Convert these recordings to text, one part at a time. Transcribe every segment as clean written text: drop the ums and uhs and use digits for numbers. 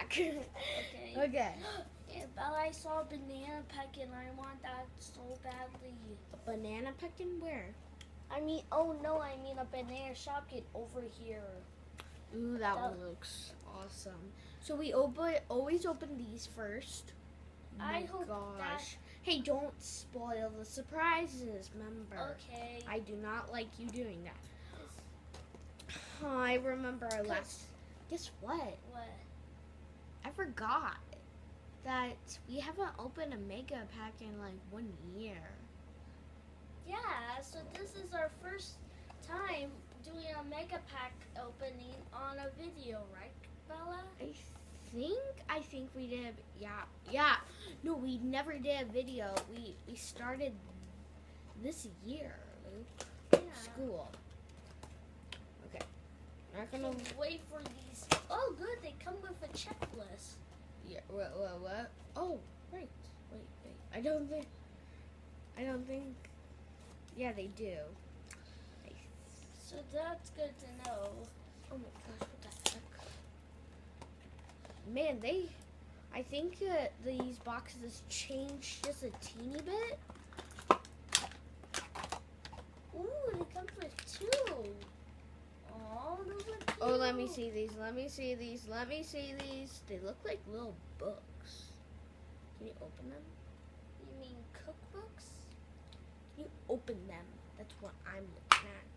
Okay. Okay. Yeah, but I saw a banana peck and I want that so badly. A banana peckin' where? I mean, oh no, I mean a banana Shopkin over here. Ooh, that one looks awesome. So we always open these first. I hope Gosh. Hey, don't spoil the surprises, remember. Okay. I do not like you doing that. I remember our last... Guess what? What? I forgot that we haven't opened a mega pack in like 1 year. Yeah, so this is our first time doing a mega pack opening on a video, right, Bella? I think we did. Yeah. No, we never did a video. We started this year, Luke. Yeah. School. Okay. Not gonna wait for these. Oh, good. They come with a checklist. Yeah. What? Oh, right. Wait. I don't think. Yeah, they do. So that's good to know. Oh my gosh, what the heck? Man, I think these boxes changed just a teeny bit. Ooh, they come with 2. Oh, those are cute. Oh, let me see these. They look like little books. Can you open them? You mean cookbooks? Can you open them? That's what I'm looking at.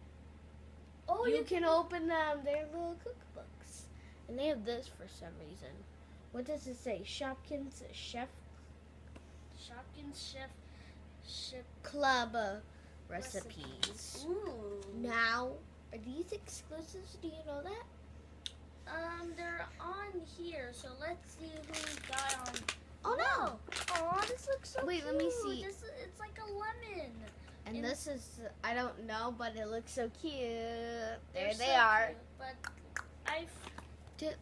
Oh, you can open them. They're little cookbooks. And they have this for some reason. What does it say? Shopkin's Chef Club recipes. Ooh. Now, are these exclusives? Do you know that? They're on here, so let's see who we got on. Oh no! Oh, this looks so Wait, cute. let me see. It's like a lemon. And this is, I don't know, but it looks so cute. There So they are. cute, but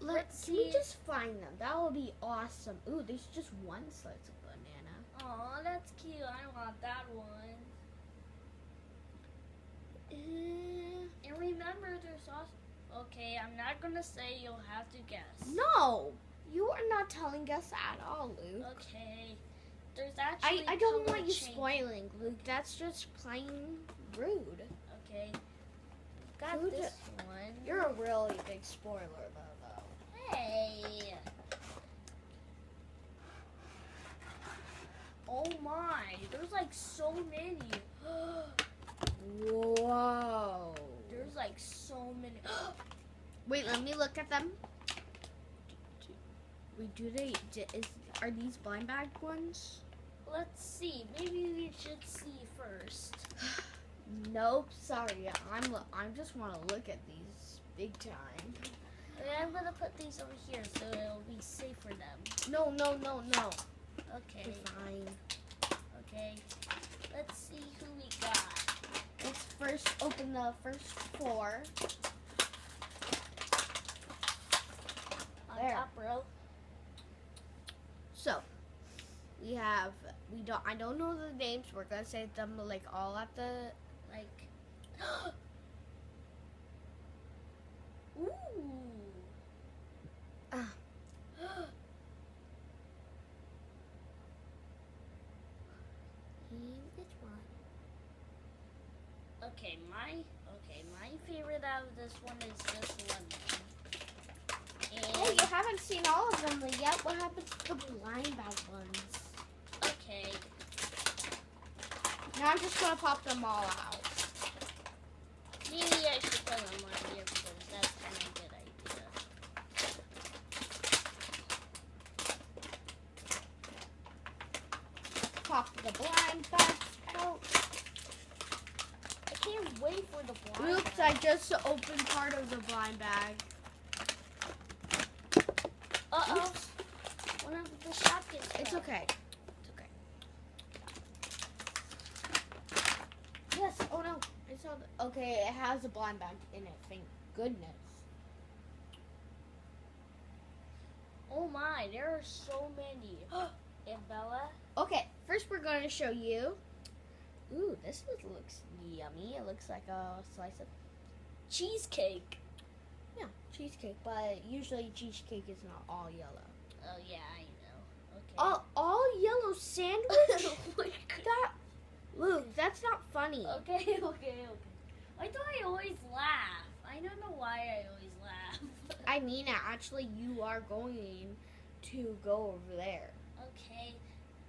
Let's see. Can we just find them? That would be awesome. Ooh, there's just one slice of banana. Oh, that's cute. I want that one. And remember, there's also... Okay, I'm not going to say. You'll have to guess. No! You are not telling us at all, Luke. Okay. There's actually I don't color want you change. spoiling, Luke. That's just plain rude. Okay. Got Who this one. You're a really big spoiler, though. Hey. Oh my. There's like so many. Whoa. There's like so many. Wait, let me look at them. Are these blind bag ones? Let's see. Maybe we should see first. Nope, sorry. I just want to look at these big time. Okay, I'm gonna put these over here so it'll be safe for them. No. Okay. You're fine. Okay. Let's see who we got. Let's first open the first 4. On There. top row. So, I don't know the names. We're gonna say them like all at the, like. Ooh. Which one? Okay, my favorite out of this one is this lemon. Hey, you haven't seen all of them yet. What happens to the blind bag ones? Okay. Now I'm just gonna pop them all out. Maybe I should put them on here because that's kind of a good idea. Pop the blind bag out. I can't wait for the blind Oops, bag. I just opened part of the blind bag. Uh-oh. Oops. One of the Shopkins fell. It's okay. Yes. Oh no. I saw the. Okay, it has a blind bag in it. Thank goodness. Oh my, there are so many. And Bella? Okay, first we're going to show you. Ooh, this looks yummy. It looks like a slice of Cheesecake. Yeah. cheesecake, but usually cheesecake is not all yellow. Oh yeah, I know. Okay. All yellow sandwich? Oh my God. That, Luke, that's not funny. Okay. Why do I always laugh? I don't know why I always laugh. I mean it. Actually, you are going to go over there.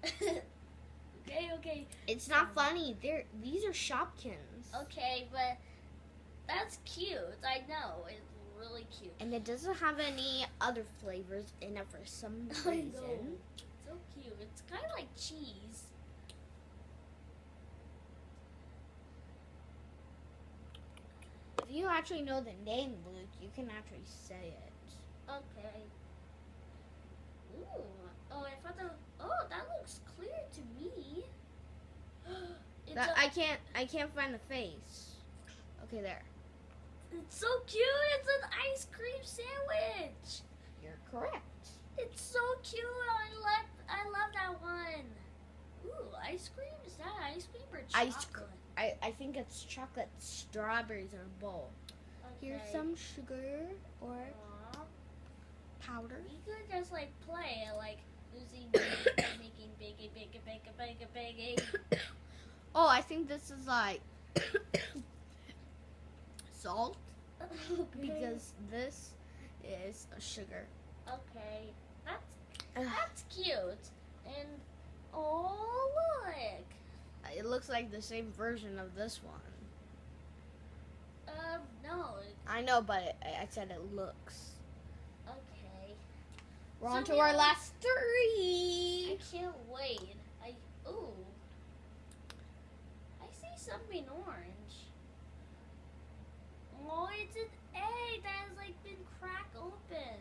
Okay. Okay. It's not funny. These are Shopkins. Okay, but that's cute. I know. It's really cute. And it doesn't have any other flavors in it for some I reason. know. So cute. It's kind of like cheese. If you actually know the name, Luke, you can actually say it. Okay. Ooh. Oh, I thought that. Oh, that looks clear to me. I can't find the face. Okay, there. It's so cute. It's an ice cream sandwich. You're correct. It's so cute. I love that one. Ooh, ice cream? Is that ice cream or chocolate? I think it's chocolate strawberries in a bowl. Okay. Here's some sugar or Aw. powder. You could just like play like losing making biggie. Oh, I think this is like salt Okay. because this is a sugar. Okay. That's cute. And oh look. It looks like the same version of this one. No. I know, but I said it looks. Okay. We're So on to we our have- last three. I can't wait. Ooh. I see something orange. Oh, it's an egg that has like been cracked open.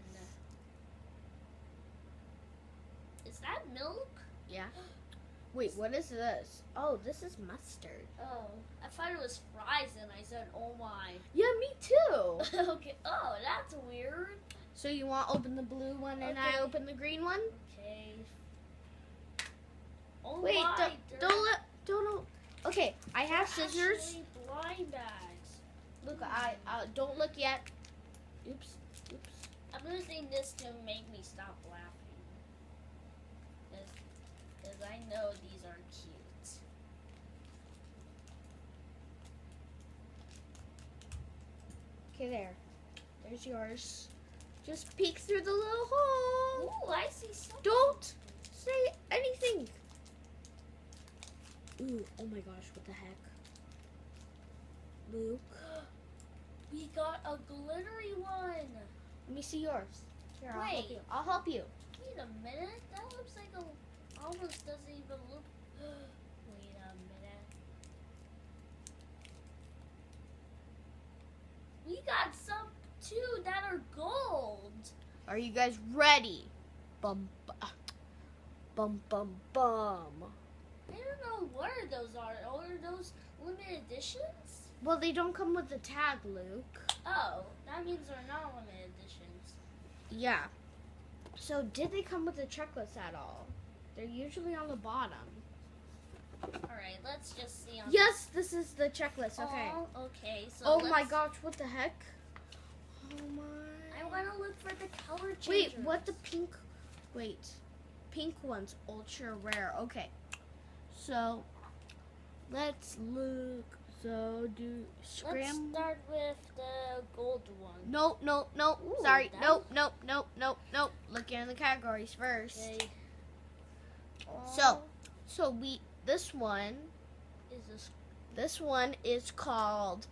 Is that milk? Yeah. Wait, what is this? Oh, this is mustard. Oh, I thought it was fries and I said, oh my. Yeah, me too. Okay. Oh, that's weird. So you want to open the blue one and Okay. I open the green one? Okay. Oh Wait, my. don't. Okay, I have scissors. Actually blind bags. Look, I don't look yet. Oops. I'm using this to make me stop laughing. Because I know these are cute. Okay, there. There's yours. Just peek through the little hole. Ooh, I see something. Don't say anything. Ooh, oh my gosh, what the heck? Luke, We got a glittery one. let me see yours. Here, I'll help Wait. you. I'll help you. Wait a minute. That looks like almost doesn't even look. Wait a minute. We got some too that are gold. Are you guys ready? Bum, bum, bum, bum. I don't know what those are. Are those limited editions? Well, they don't come with the tag, Luke. Oh, that means they're not limited editions. Yeah. So, did they come with the checklist at all? They're usually on the bottom. Alright, let's just see on Yes, this is the checklist. Okay. Oh, okay. So Oh my let's- gosh, what the heck? Oh my. I want to look for the color changers. Wait, what the pink? Wait, pink one's ultra rare. Okay, so let's look. So do Let's scram. start with the gold one. No. Ooh, Sorry. that- No. Look in the categories first. Okay. So this one is called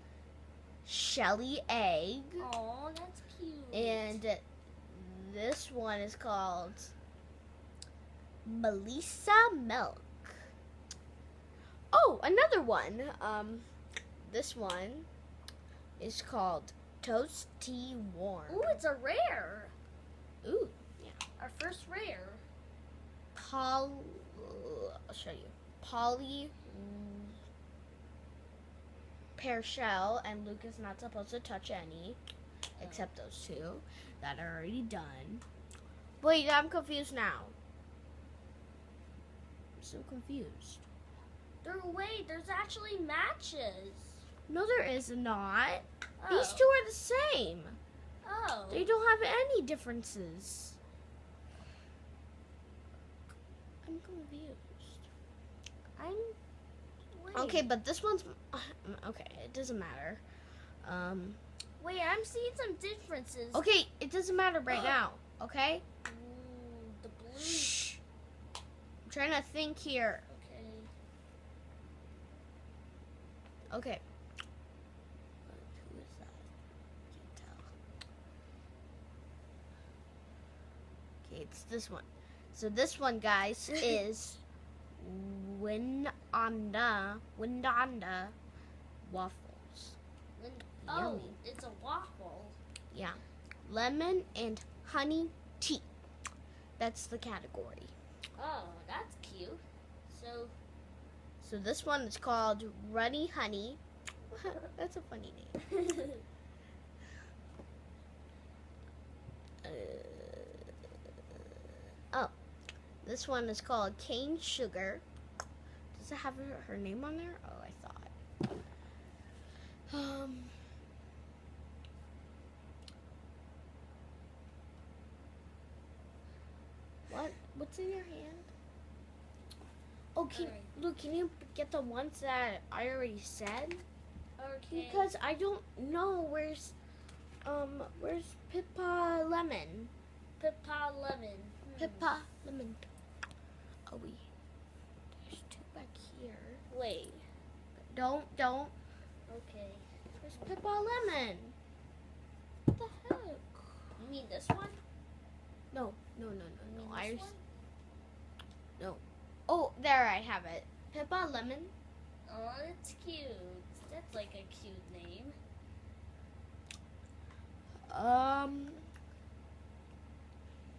Shelly Egg, Oh, that's cute. and this one is called Melissa Milk. Oh, another one. This one is called Toasty Warm. Ooh, it's a rare. Ooh, Our first rare. I'll show you. Polly pear shell, and Luke is not supposed to touch any, except those two that are already done. Wait, I'm confused now. I'm so confused. There's actually matches. No, there is not. Oh. These two are the same. Oh. They don't have any differences. I'm confused. Wait. Okay, but this one's okay. It doesn't matter. Wait, I'm seeing some differences. Okay, it doesn't matter right now. Okay. Ooh, the blue. Shh. I'm trying to think here. Okay. Okay. Who is that? Can't tell. Okay, it's this one. So this one, guys, is Windanda waffles. Oh, Yummy. it's a waffle. Yeah. Lemon and honey tea. That's the category. Oh, that's cute. So this one is called Runny Honey. That's a funny name. Oh, this one is called Cane Sugar. Does it have her name on there? Oh, I thought. What's in your hand? Oh, can you get the ones that I already said? Okay. Because I don't know where's Pippa Lemon. Pippa Lemon. Pippa Lemon. Oh, there's two back here. Wait. Don't. Okay. Where's Pippa Lemon? What the heck? You mean this one? No. You mean this one? No. Oh, there I have it. Pippa Lemon. Oh, it's cute. That's like a cute name.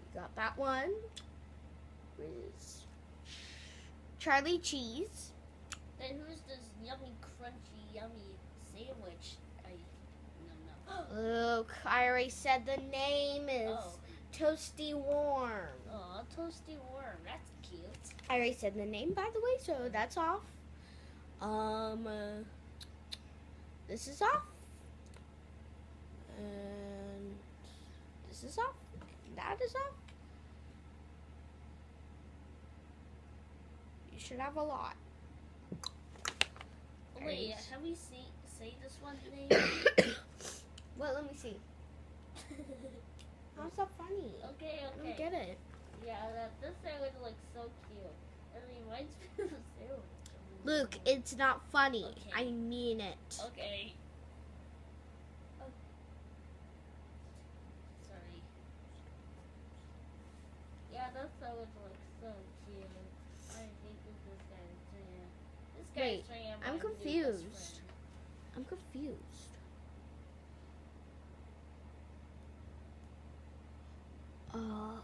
We got that one. Where's Charlie Cheese? Then who's this yummy, crunchy, yummy sandwich? No. Look, I already said the name is Toasty Warm. Oh, Toasty Worm. That's cute. I already said the name, by the way, so that's off. This is off. And this is off. And that is off. You should have a lot. Wait, have we say this one's name? Well, let me see. How's that funny? Okay. I don't get it. Yeah, this sandwich looks so cute. It reminds me of a sandwich. Luke, it's not funny. Okay. I mean it. Okay. Sorry. Yeah, that sandwich looks so cute. I think this is guy's jam. This guy's Wait, jam. I'm my new best confused. friend. I'm confused. I know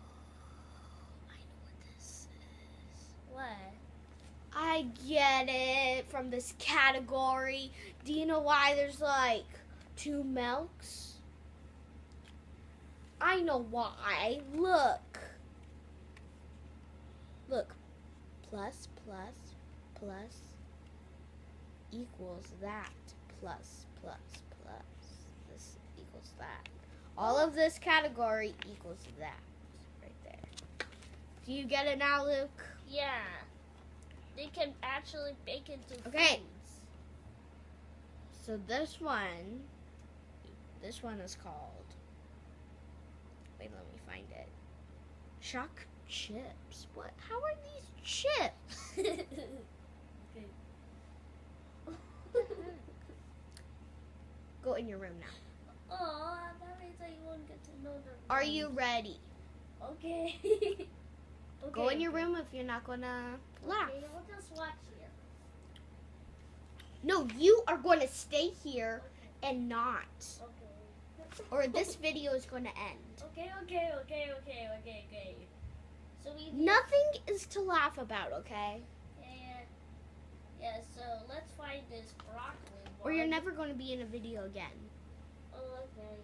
what this is. What? I get it from this category. Do you know why there's like 2 milks? I know why. Look. Plus equals that. Plus. This equals that. All of this category equals that. Right there. Do you get it now, Luke? Yeah. They can actually bake into Okay. foods. So this one is called, wait, let me find it. Shock chips. What? How are these chips? Okay. Go in your room now. Oh, that means I won't get to know them. Are you ready? Okay. Go in your room if you're not gonna laugh. Okay, we'll just watch here. No, you are going to stay here and not. Okay. Or this video is going to end. Okay. So we Nothing is to laugh about, okay? Yeah, so let's find this broccoli one. Or you're never going to be in a video again. Oh, okay.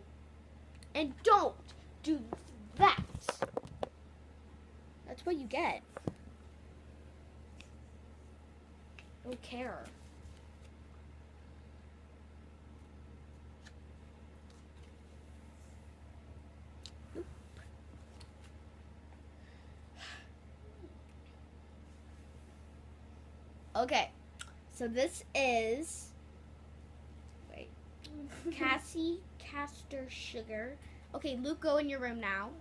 And don't do that. That's what you get. Don't care. Okay, so this is Cassie Castor Sugar. Okay, Luke, go in your room now.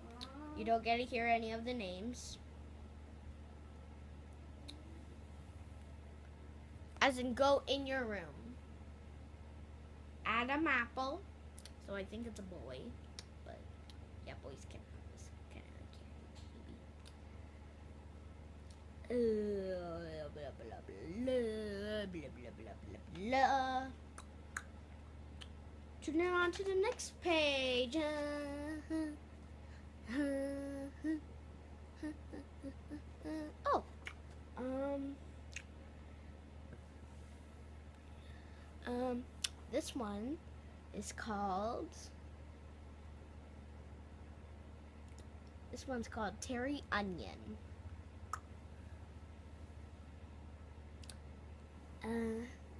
You don't get to hear any of the names. As in, go in your room. Adam Apple. So I think it's a boy. But, yeah, boys can have this kind of blah, blah, blah, blah, blah, blah, blah. Turn it on to the next page. Oh. This one is called. This one's called Terry Onion.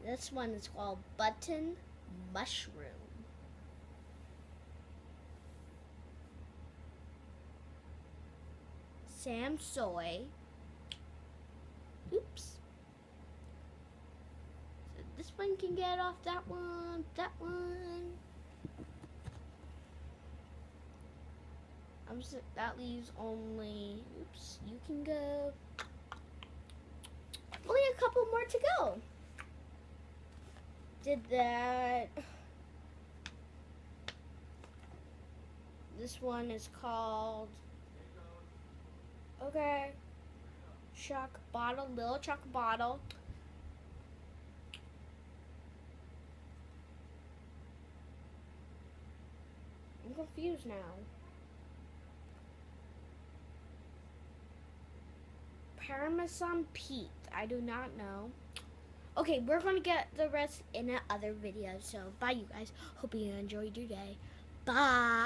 This one is called Button Mushroom. Sam Soy. Oops. So this one can get off that one, that one. That leaves only, oops, you can go. Only a couple more to go. Did that. This one is called, okay, Choc Bottle, Little Choc Bottle. I'm confused now. Parmesan Pete, I do not know. Okay, we're going to get the rest in another video. So, bye you guys. Hope you enjoyed your day. Bye.